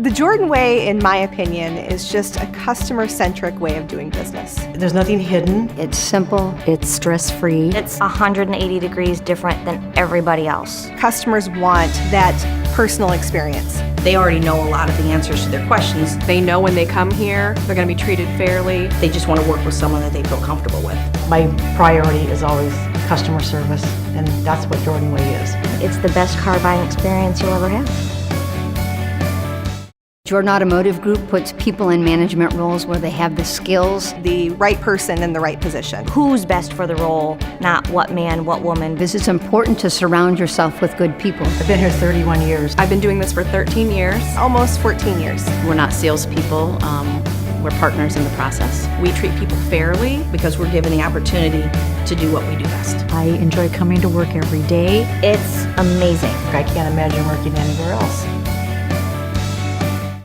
The Jordan Way, in my opinion, is just a customer-centric way of doing business. There's nothing hidden. It's simple, it's stress-free. It's 180 degrees different than everybody else. Customers want that personal experience. They already know a lot of the answers to their questions. They know when they come here, they're going to be treated fairly. They just want to work with someone that they feel comfortable with. My priority is always customer service, and that's what Jordan Way is. It's the best car buying experience you'll ever have. Jordan Automotive Group puts people in management roles where they have the skills. The right person in the right position. Who's best for the role, not what man, what woman. It's important to surround yourself with good people. I've been here 31 years. I've been doing this for 13 years. Almost 14 years. We're not salespeople. We're partners in the process. We treat people fairly because we're given the opportunity to do what we do best. I enjoy coming to work every day. It's amazing. I can't imagine working anywhere else.